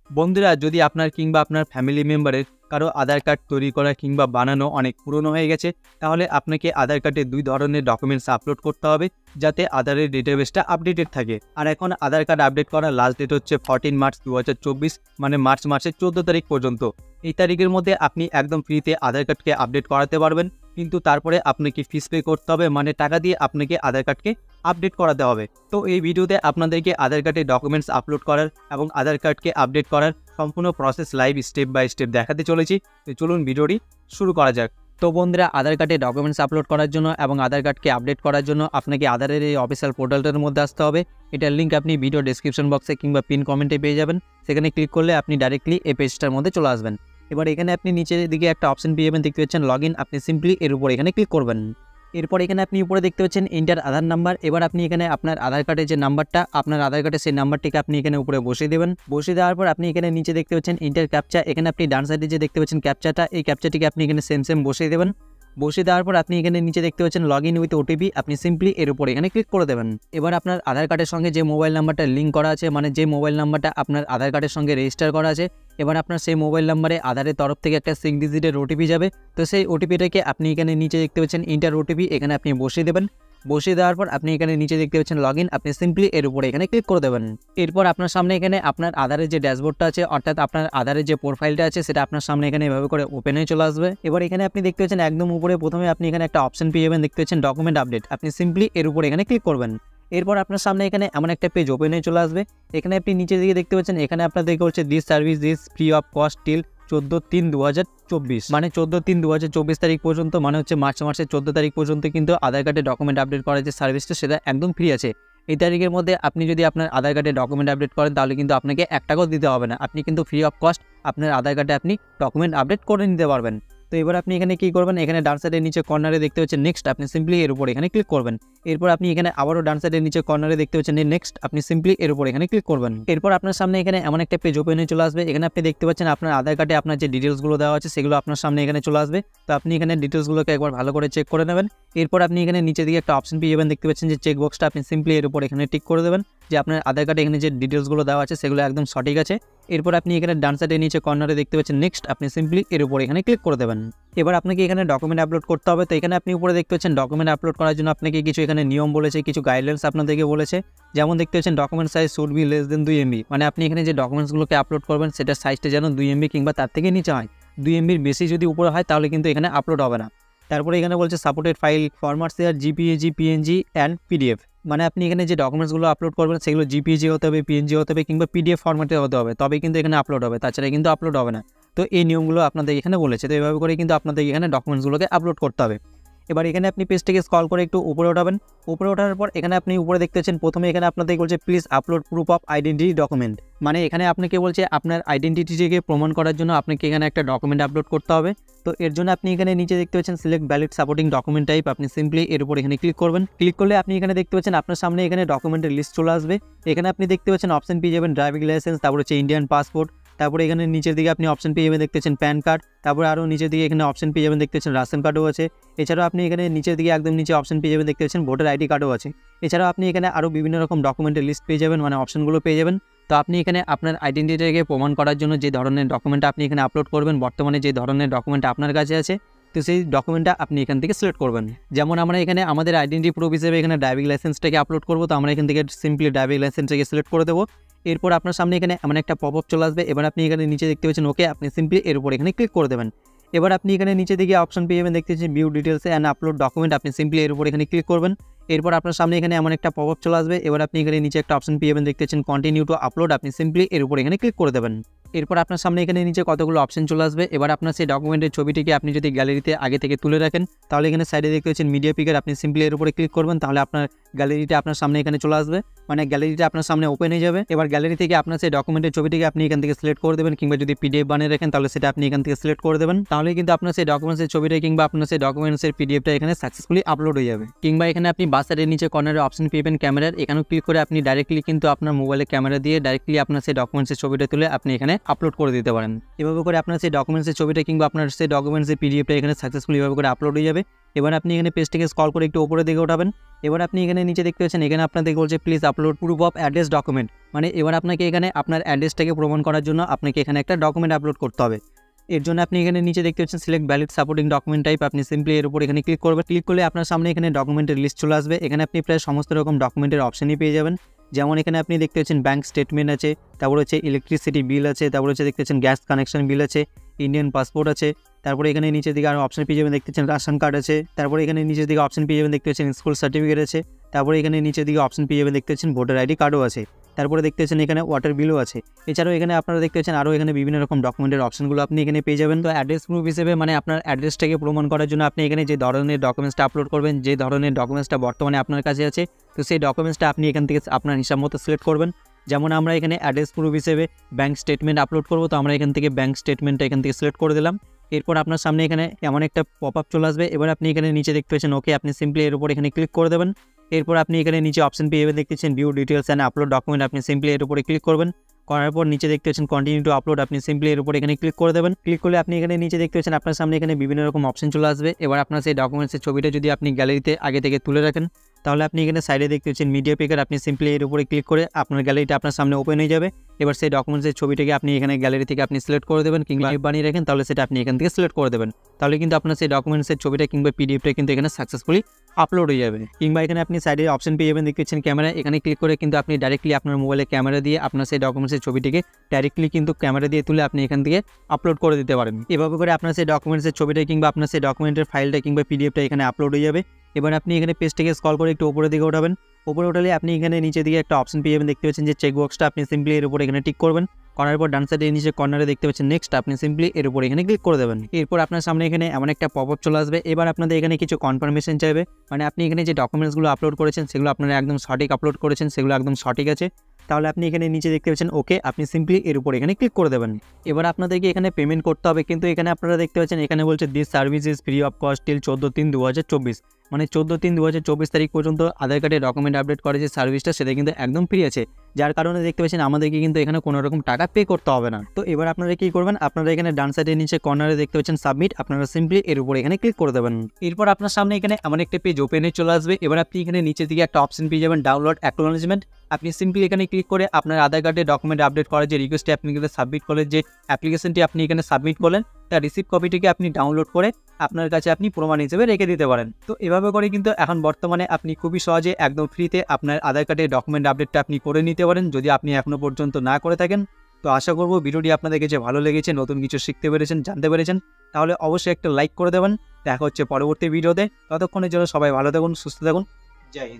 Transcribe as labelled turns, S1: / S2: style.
S1: বন্ধুরা, যদি আপনার কিংবা আপনার ফ্যামিলি মেম্বারের কারো আধার কার্ড তৈরি করা কিংবা বানানো অনেক পুরনো হয়ে গেছে, তাহলে আপনাকে আধার কার্ডে 2 ধরনের ডকুমেন্টস আপলোড করতে হবে, যাতে আধারের ডেটাবেসটা আপডেটেড থাকে। আর এখন আধার কার্ড আপডেট করার লাস্ট ডেট হচ্ছে 14 মার্চ 2024, মানে মার্চ মাসের 14 তারিখ পর্যন্ত। এই তারিখের মধ্যে আপনি একদম ফ্রিতে আধার কার্ডকে আপডেট করাতে পারবেন, কিন্তু তারপরে আপনাকে ফিস পে করতে হবে, মানে টাকা দিয়ে আপনাকে আধার কার্ডকে আপডেট করাতে হবে। তো এই ভিডিওতে আপনাদেরকে আধার কার্ডে ডকুমেন্টস আপলোড করার এবং আধার কার্ডকে আপডেট করার সম্পূর্ণ process live step by step দেখাতে চলেছি। তো চলুন ভিডিওটি শুরু করা যাক। তো বন্ধুরা, আধার কার্ডে ডকুমেন্টস আপলোড করার জন্য এবং আধার কার্ডকে আপডেট করার জন্য আপনাকে আধারের এই অফিসিয়াল পোর্টালটার মধ্যে আসতে হবে। এটার লিঙ্ক আপনি ভিডিও ডেসক্রিপশন বক্সে কিংবা পিন কমেন্টে পেয়ে যাবেন। সেখানে ক্লিক করলে আপনি ডাইরেক্টলি এই পেজটার মধ্যে চলে আসবেন। এবার এখানে আপনি নিচের দিকে একটা অপশন পেয়ে যাবেন, দেখতে পাচ্ছেন লগ ইন। আপনি সিম্পলি এর উপর এখানে ক্লিক করবেন। এরপর এখানে আপনি উপরে দেখতে পাচ্ছেন এন্টার আধার নাম্বার। এবার আপনি এখানে আপনার আধার কার্ডের যে নাম্বারটা, আপনার আধার কার্ডের সেই নাম্বারটিকে আপনি এখানে উপরে বসিয়ে দেবেন। বসিয়ে দেওয়ার পর আপনি এখানে নিচে দেখতে পাচ্ছেন এন্টার ক্যাপচা। এখানে আপনি ডান সাইডে যে দেখতে পাচ্ছেন ক্যাপচাটা, এই ক্যাপচাটিকে আপনি এখানে সেম বসিয়ে দেবেন। বসিয়ে দেওয়ার পর আপনি এখানে নিচে দেখতে পাচ্ছেন লগ ইন উইথ ওটিপি। আপনি সিম্পলি এর উপর এখানে ক্লিক করে দেবেন। এবার আপনার আধার কার্ডের সঙ্গে যে মোবাইল নাম্বারটা লিঙ্ক করা আছে, মানে যে মোবাইল নাম্বারটা আপনার আধার কার্ডের সঙ্গে রেজিস্টার করা আছে, এবার আপনার সেই মোবাইল নাম্বারে আধারের তরফ থেকে একটা 6 ডিজিটের ওটিপি যাবে। তো সেই ওটিপিটাকে আপনি এখানে নিচে দেখতে পাচ্ছেন ইন্টার ওটিপি, এখানে আপনি বসিয়ে দেবেন। বসিয়ে দেওয়ার পর আপনি এখানে নিচে দেখতে পাচ্ছেন লগ ইন। আপনি সিম্পলি এর উপরে এখানে ক্লিক করে দেবেন। এরপর আপনার সামনে এখানে আপনার আধারের যে ড্যাশবোর্ডটা আছে, অর্থাৎ আপনার আধারের যে প্রোফাইলটা আছে, সেটা আপনার সামনে এখানে এভাবে করে ওপেন হয়ে চলে আসবে। এবার এখানে আপনি দেখতে পাচ্ছেন একদম উপরে প্রথমে আপনি এখানে একটা অপশন পেয়ে যাবেন, দেখতে পাচ্ছেন ডকুমেন্ট আপডেট। আপনি সিম্পলি এর উপরে এখানে ক্লিক করবেন। এরপর আপনার সামনে এখানে এমন একটা পেজ ওপেন হয়ে চলে আসবে। এখানে আপনি নিচের দিকে দেখতে পাচ্ছেন, এখানে আপনাদেরকে বলছে this service is free of cost till 14/3/2024, মানে 14/3/2024 তারিখ পর্যন্ত, মানে হচ্ছে মার্চ মাসের 14 তারিখ পর্যন্ত কিন্তু আধার কার্ডে ডকুমেন্ট আপডেট করার যে সার্ভিসটা, সেটা একদম ফ্রি আছে। এই তারিখের মধ্যে আপনি যদি আপনার আধার কার্ডে ডকুমেন্ট আপডেট করেন, তাহলে কিন্তু আপনাকে 1 টাকাও দিতে হবে না। আপনি কিন্তু ফ্রি অফ কস্ট আপনার আধার কার্ডে আপনি ডকুমেন্ট আপডেট করে নিতে পারবেন। তো এবার আপনি এখানে কি করবেন, এখানে ডান সাইডের নিচে কর্নারে দেখতে পাচ্ছেন নেক্সট। আপনি সিম্পলি এর উপর এখানে ক্লিক করবেন। এরপর আপনি এখানে আবারও ডান সাইডের নিচে কর্নারে দেখতে পাচ্ছেন নেক্সট। আপনি সিম্পলি এর উপর এখানে ক্লিক করবেন। এরপর আপনার সামনে এখানে এমন একটা পেজ ওপেন হয়ে চলে আসবে। এখানে আপনি দেখতে পাচ্ছেন আপনার আধার কার্ডে আপনার যে ডিটেলসগুলো দেওয়া আছে, সেগুলো আপনার সামনে এখানে চলে আসবে। তো আপনি এখানে ডিটেলসগুলোকে একবার ভালো করে চেক করে নেবেন। এরপর আপনি এখানে নিচে দিকে একটা অপশন পেয়ে যাবেন, দেখতে পাচ্ছেন যে চেক বক্সটা। আপনি সিম্পলি এর উপর এখানে টিক করে দেবেন যে আপনার আধার কার্ডে এখানে যে ডিটেলসগুলো দেওয়া আছে, সেগুলো একদম সঠিক আছে। এরপর আপনি এখানে ডান সাইডের নিচে কর্নারে দেখতে পাচ্ছেন নেক্সট। আপনি সিম্পলি এর উপর এখানে ক্লিক করে দেবেন। এবার আপনাকে এখানে ডকুমেন্ট আপলোড করতে হবে। তো এখানে আপনি উপরে দেখতে পাচ্ছেন ডকুমেন্ট আপলোড করার জন্য আপনাকে কিছু এখানে নিয়ম বলেছে, কিছু গাইডলাইন্স আপনাদেরকে বলেছে। যেমন দেখতে পাচ্ছেন document size should be less than 2 MB, মানে আপনি এখানে যে ডকুমেন্টসগুলোকে আপলোড করবেন, সেটার সাইজটা যেন 2 MB কিংবা তার থেকে নিচে হয়। 2 MBর বেশি যদি উপরে হয়, তাহলে কিন্তু এখানে আপলোড হবে না। তারপরে এখানে বলছে সাপোর্টেড ফাইল ফরম্যাটস আর JPEG, PNG অ্যান্ড PDF, মানে আপনি এখানে যে ডকুমেন্টসগুলো আপলোড করবেন, সেগুলো JPEG হতে হবে, PNG হতে হবে কিংবা PDF ফরম্যাটে হতে হবে, তবে কিন্তু এখানে আপলোড হবে, তাছাড়া কিন্তু আপলোড হবে না। তো এই নিয়মগুলো আপনাদের এখানে বলেছে। তো এইভাবে করে কিন্তু আপনাদের এখানে ডকুমেন্টসগুলোকে আপলোড করতে হবে। এবার এখানে আপনি পেজটিকে স্ক্রল করে একটু উপরে ওঠাবেন। উপরে ওঠার পর এখানে আপনি উপরে দেখতে পাচ্ছেন প্রথমে এখানে আপনাদের বলছে please upload proof of identity document, মানে এখানে আপনাকে বলছে আপনার আইডেন্টিটিকে প্রমাণ করার জন্য আপনাকে এখানে একটা ডকুমেন্ট আপলোড করতে হবে। তো এর জন্য আপনি এখানে নিচে দেখতে পাচ্ছেন select valid supporting document type. আপনি সিম্পলি এর উপর এখানে ক্লিক করবেন। ক্লিক করলে আপনি এখানে দেখতে পাচ্ছেন আপনার সামনে এখানে ডকুমেন্টের লিস্ট চলে আসবে। এখানে আপনি দেখতে পাচ্ছেন অপশন পেয়ে যাবেন ড্রাইভিং লাইসেন্স, তারপর হচ্ছে ইন্ডিয়ান পাসপোর্ট, তারপরে এখানে নিচের দিকে আপনি অপশন পেয়ে যাবেন, দেখতে পাচ্ছেন প্যান কার্ড, তারপরে আরও নিচের দিকে এখানে অপশন পেয়ে যাবেন, দেখতে পাচ্ছেন রেশন কার্ডও আছে। এছাড়াও আপনি এখানে নিচের দিকে একদম নিচে অপশন পেয়ে যাবেন, দেখতে পাচ্ছেন ভোটার ID কার্ডও আছে। এছাড়াও আপনি এখানে আরও বিভিন্ন রকম ডকুমেন্টের লিস্ট পেয়ে যাবেন, মানে অপশনগুলো পেয়ে যাবেন। তো আপনি এখানে আপনার আইডেন্টিটিকে প্রমাণ করার জন্য যে ধরনের ডকুমেন্টটা আপনি এখানে আপলোড করবেন, বর্তমানে যে ধরনের ডকুমেন্টটা আপনার কাছে আছে, তো সেই ডকুমেন্টটা আপনি এখান থেকে সিলেক্ট করবেন। যেমন আমরা এখানে আমাদের আইডেন্টিটি প্রুফ হিসেবে এখানে ড্রাইভিং লাইসেন্সটাকে আপলোড করবো। তো আমরা এখান থেকে সিম্পলি ড্রাইভিং লাইসেন্সটাকে সিলেক্ট করে দেবো। এরপর আপনার সামনে এখানে এমন একটা পপআপ চলে আসবে। এবার আপনি এখানে নিচে দেখতে পাচ্ছেন ওকে, আপনি সিম্পলি এর উপর এখানে ক্লিক করে দেবেন। এবার আপনি এখানে নিচে দিকে অপশন পেয়ে যাবেন, দেখতে পাচ্ছেন view details and upload document. আপনি সিম্পলি এর উপর এখানে ক্লিক করবেন। এরপর আপনার সামনে এখানে এমন একটা পপআপ চলে আসবে। এবার আপনি এখানে নিচে একটা অপশন পেয়ে যাবেন, দেখতে পাচ্ছেন কন্টিনিউ টু আপলোড। আপনি সিম্পলি এর উপর এখানে ক্লিক করে দেবেন। এরপর আপনার সামনে এখানে নিচে কতগুলো অপশন চলে আসবে। এবার আপনার সেই ডকুমেন্টের ছবিটিকে আপনি যদি গ্যালারিতে আগে থেকে তুলে রাখেন, তাহলে এখানে সাইডে দেখতে পাচ্ছেন মিডিয়া পিকার। আপনি সিম্পলি এর উপরে ক্লিক করবেন, তাহলে আপনার গ্যালারিটা আপনার সামনে এখানে চলে আসবে, মানে গ্যালারিটা আপনার সামনে ওপেন হয়ে যাবে। এবার গ্যালারি থেকে আপনার সেই ডকুমেন্টের ছবিটিকে আপনি এখান থেকে সিলেক্ট করে দেবেন, কিংবা যদি PDF বানিয়ে রাখেন, তাহলে সেটা আপনি এখান থেকে সিলেক্ট করে দেবেন। তাহলে কিন্তু আপনার সেই ডকুমেন্টসের ছবিটা কিংবা আপনার সেই ডকুমেন্টসের PDFটা এখানে সাকসেসফুলি আপলোড হয়ে যাবে। কিংবা এখানে আপনি বাঁ সাইডের নিচে কর্নারে অপশন পেয়ে ক্যামেরার, এখানেও ক্লিক করে আপনি ডাইরেক্টলি কিন্তু আপনার মোবাইলে ক্যামেরা দিয়ে ডাইরেক্টলি আপনার সেই ডকুমেন্টসের ছবিটা তুলে আপনি এখানে আপলোড করে দিতে পারেন। এভাবে করে আপনার সেই ডকুমেন্টসের ছবিটা কিংবা আপনার সেই ডকুমেন্টসের পিডিএফটা এখানে সাকসেসফুলি এভাবে করে আপলোড হয়ে যাবে। এবার আপনি এখানে পেজটিকে স্ক্রল করে একটু উপরে দিকে উঠাবেন। এবার আপনি এখানে নিচে দেখতে পাচ্ছেন, এখানে আপনাদেরকে বলছে please upload proof of address document, মানে এবার আপনাকে এখানে আপনার অ্যাড্রেসটাকে প্রমাণ করার জন্য আপনাকে এখানে একটা ডকুমেন্ট আপলোড করতে হবে। এর জন্য আপনি এখানে নিচে দেখতে পাচ্ছেন select valid supporting document type, আপনি সিম্পলি এর উপর এখানে ক্লিক করবেন। ক্লিক করলে আপনার সামনে এখানে ডকুমেন্টের লিস্ট চলে আসবে। এখানে আপনি প্রায় সমস্ত রকম ডকুমেন্টের অপশনই পেয়ে যাবেন। যেমন এখানে আপনি দেখতে পাচ্ছেন ব্যাঙ্ক স্টেটমেন্ট আছে, তারপর হচ্ছে ইলেকট্রিসিটি বিল আছে, তারপর হচ্ছে দেখতে পাচ্ছেন গ্যাস কানেকশন বিল আছে, ইন্ডিয়ান পাসপোর্ট আছে, তারপরে এখানে নিচের দিকে আরও অপশন পেয়ে যাবেন দেখতে পাচ্ছেন রেশন কার্ড আছে, তারপরে এখানে নিচের দিকে অপশন পেয়ে যাবেন দেখতে পাচ্ছেন স্কুল সার্টিফিকেট আছে, তারপরে এখানে নিচের দিকে অপশন পেয়ে যাবেন দেখতে পাচ্ছেন ভোটার আইডি কার্ডও আছে, তারপরে দেখতে পাচ্ছেন এখানে ওয়াটার বিলও আছে। এছাড়াও এখানে আপনারা দেখতে পাচ্ছেন আরও এখানে বিভিন্ন রকম ডকুমেন্টের অপশনগুলো আপনি এখানে পেয়ে যাবেন। তো অ্যাড্রেস প্রুফ হিসেবে মানে আপনার অ্যাড্রেসটাকে প্রমাণ করার জন্য আপনি এখানে যে ধরনের ডকুমেন্টসটা আপলোড করবেন, যে ধরনের ডকুমেন্টসটা বর্তমানে আপনার কাছে আছে, তো সেই ডকুমেন্টসটা আপনি এখান থেকে আপনার হিসাব মতো সিলেক্ট করবেন। যেমন আমরা এখানে অ্যাড্রেস প্রুফ হিসেবে ব্যাঙ্ক স্টেটমেন্ট আপলোড করব, তো আমরা এখান থেকে ব্যাঙ্ক স্টেটমেন্টটা এখান থেকে সিলেক্ট করে দিলাম। এরপর আপনার সামনে এখানে এমন একটা পপ আপ চলে আসবে। এবার আপনি এখানে নিচে দেখতে পাচ্ছেন ওকে, আপনি সিম্পলি এর উপর এখানে ক্লিক করে দেবেন। এরপর আপনি এখানে নিচে অপশন পেয়ে যাবেন দেখতেছেন view details and upload document, আপনি সিম্পলি এর উপরে ক্লিক করবেন। করার পর নিচে দেখতে পাচ্ছেন কন্টিনিউ টু আপলোড, আপনি সিম্পলি এর উপর এখানে ক্লিক করে দেবেন। ক্লিক করলে আপনি এখানে নিচে দেখতে পাচ্ছেন আপনার সামনে এখানে বিভিন্ন রকম অপশন চলে আসবে। এবার আপনার সেই ডকুমেন্টসের ছবিটা যদি আপনি গ্যালারিতে আগে থেকে তুলে রাখেন, তাহলে আপনি এখানে সাইডে দেখতে পাচ্ছেন মিডিয়া পিকার, আপনি সিম্পলি এর উপরে ক্লিক করে আপনার গ্যালারিটা আপনার সামনে ওপেন হয়ে যাবে। এবার সেই ডকুমেন্টসের ছবিটাকে আপনি এখানে গ্যালারি থেকে আপনি সিলেক্ট করে দেবেন, কিংবা বানিয়ে রাখেন তাহলে সেটা আপনি এখান থেকে সিলেক্ট করে দেবেন। তাহলে কিন্তু আপনার সেই ডকুমেন্টসের ছবিটা কিংবা পিডিএফটা কিন্তু এখানে সাকসেসফুলি আপলোড হয়ে যাবে। কিংবা এখানে আপনি সাইডে অপশন পেয়ে যাবেন দেখতে পাচ্ছেন ক্যামেরা, এখানে ক্লিক করে কিন্তু আপনি ডাইরেক্টলি আপনার মোবাইলে ক্যামেরা দিয়ে আপনার সেই ডকুমেন্টসের ছবিটিকে ডাইরেক্টলি কিন্তু ক্যামেরা দিয়ে তুলে আপনি এখান থেকে আপলোড করে দিতে পারেন। এভাবে করে আপনার সেই ডকুমেন্টসের ছবিটা কিংবা আপনার সেই ডকুমেন্টের ফাইলটা কিংবা পিডিএফটা এখানে আপলোড হয়ে যাবে। এবার আপনি এখানে পেজটাকে স্ক্রল করে একটু উপরের দিকে উঠাবেন। উপরে উঠালে আপনি এখানে নিচে দিকে একটা অপশন পেয়ে যাবেন দেখতে পাচ্ছেন যে চেক বক্সটা, আপনি সিম্পলি এর উপরে এখানে টিক করবেন। করার পর ডান সাইডে নিচে কর্নারে দেখতে পাচ্ছেন নেক্সট, আপনি সিম্পলি এর উপর এখানে ক্লিক করে দেবেন। এরপর আপনার সামনে এখানে এমন একটা পপ আপ চলে আসবে। এবার আপনাদের এখানে কিছু কনফার্মেশন চাইবে, মানে আপনি এখানে যে ডকুমেন্টসগুলো আপলোড করেছেন সেগুলো আপনারা একদম সঠিক আপলোড করেছেন, সেগুলো একদম সঠিক আছে। তাহলে আপনি এখানে নিচে দেখতে পাচ্ছেন ওকে, আপনি সিম্পলি এর উপর এখানে ক্লিক করে দেবেন। এবার আপনাদেরকে এখানে পেমেন্ট করতে হবে, কিন্তু এখানে আপনারা দেখতে পাচ্ছেন এখানে বলছে this service is free of cost till 14/3/2024, মানে 14/3/2024 তারিখ পর্যন্ত আধার কার্ডে ডকুমেন্ট আপডেট করে যে সার্ভিসটা সেটা কিন্তু একদম ফ্রি আছে, যার কারণে দেখতে পাচ্ছেন আমাদেরকে কিন্তু এখানে কোনো রকম টাকা পে করতে হবে না। তো এবার আপনারা কি করবেন, আপনারা এখানে ডান সাইডের নিচে কর্নারে দেখতে পাচ্ছেন সাবমিট, আপনারা সিম্পলি এর উপর এখানে ক্লিক করে দেবেন। এরপর আপনার সামনে এখানে এমন একটা পেজ ওপেনে চলে আসবে। এবার আপনি এখানে নিচের দিকে একটা অপশন পেয়ে যাবেন ডাউনলোড অ্যাকনোলেজমেন্ট, আপনি সিম্পলি এখানে ক্লিক করে আপনার আধার কার্ডে ডকুমেন্ট আপডেট করার যে রিকোয়েস্টটি আপনি এখানে সাবমিট করলেন, যে অ্যাপ্লিকেশনটি আপনি এখানে সাবমিট করলেন, তার রিসিপ্ট কপিটিকে আপনি ডাউনলোড করে আপনার কাছে আপনি প্রমাণ হিসেবে রেখে দিতে পারেন। তো এভাবে করে কিন্তু এখন বর্তমানে আপনি খুবই সহজে একদম ফ্রিতে আপনার আধার কার্ডের ডকুমেন্ট আপডেটটা আপনি করে নিতে পারেন, যদি আপনি এখনও পর্যন্ত না করে থাকেন। তো আশা করব ভিডিওটি আপনাদের কাছে ভালো লেগেছে, নতুন কিছু শিখতে পেরেছেন, জানতে পেরেছেন। তাহলে অবশ্যই একটা লাইক করে দেবেন। দেখা হচ্ছে পরবর্তী ভিডিওতে, ততক্ষণের জন্য সবাই ভালো থাকুন, সুস্থ থাকুন, জয় হিন্দ।